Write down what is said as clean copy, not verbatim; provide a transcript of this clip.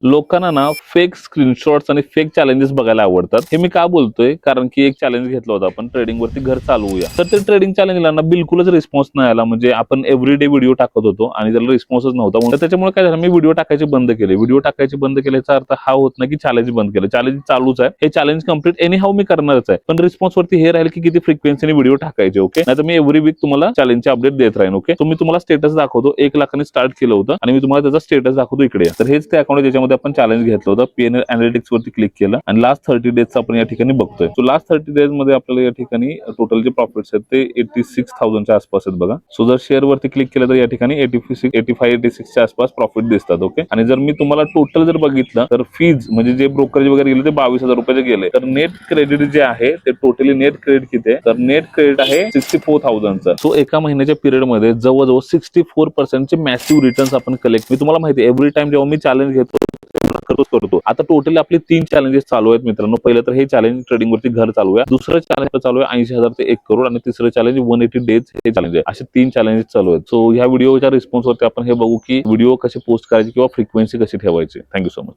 लोकांना ना fake screenshots आणि फेक चॅलेंजेस बघायला आवडतात. हे मी का बोलतोय, कारण की एक चॅलेंज घेतलं होतं आपण, ट्रेडिंग वरती घर चालवूया. तर ते ट्रेडिंग चॅलेंजला ना बिलकुलच रिस्पॉन्स नाही आला. म्हणजे आपण एव्हरीडे व्हिडिओ टाकत होतो आणि त्याला रिस्पॉन्सच नव्हता. तर त्याच्यामुळे काय झालं, मी व्हिडिओ टाकायचे बंद केले. व्हिडिओ टाकायचे बंद केल्याचा अर्थ हा होत नाही की चॅलेंज बंद केलं. चॅलेंज चालूच आहे. हे चॅलेंज कम्प्लीट एनी हाऊ मी करणारच आहे. पण रिस्पॉन्स वरती हे राहील की किती फ्रिक्वेन्सीने व्हिडिओ टाकायचे. ओके, नाही तर मी एव्हरी वीक तुम्हाला चॅलेंजचे अपडेट देत राहीन. ओके, मी तुम्हाला स्टेटस दाखवतो. 1 लाखाने स्टार्ट केलं होतं आणि मी तुम्हाला त्याचा स्टेटस दाखवतो इकडे. तर हेच ते अकाउंट ज्याच्यामध्ये आपण चॅलेंज घेतलं होतं. पीएनएल अनालिटिक्स वरती क्लिक केलं आणि लास्ट 30 डेजचा आपण या ठिकाणी बघतोय. सो लास्ट 30 डेज मध्ये आपल्याला या ठिकाणी टोटल जे प्रॉफिट्स आहेत ते 86,000 च्या आसपास आहेत बघा. सो जर शेअर वरती क्लिक केलं तर या ठिकाणी 85-86 च्या आसपास प्रॉफिट दिसतात. ओके, आणि जर मी तुम्हाला टोटल जर बघितलं तर फीज म्हणजे जे ब्रोकरेज वगैरे गेले ते 22,000 रुपयाचे गेले. तर नेट क्रेडिट जे आहे ते टोटली नेट क्रेडिट किती आहे, तर नेट क्रेडिट आहे 64,000 चं. सो एका महिन्याच्या पिरियड मध्ये जवळजवळ 64% चे मॅसिव्ह रिटर्न्स आपण कलेक्ट. मी तुम्हाला माहिती आहे एव्हरी टाइम जेव्हा मी चॅलेंज घेतो करतो. आता टोटली आपले 3 चॅलेंजेस चालू आहेत मित्रांनो. पहिलं तर हे चॅलेंज ट्रेडिंग वरती घर चालू आहे. दुसरं चॅलेंज चालू आहे 80,000 ते 1 करोड आणि तिसरं चॅलेंज 180 डेज हे चॅलेंज आहे. असे 3 चॅलेंजेस चालू आहेत. सो ह्या व्हिडिओच्या रिस्पॉन्स वरती आपण हे बघू की व्हिडिओ कसे पोस्ट करायचे किंवा फ्रिक्वेन्सी कशी ठेवायची. Thank you so much.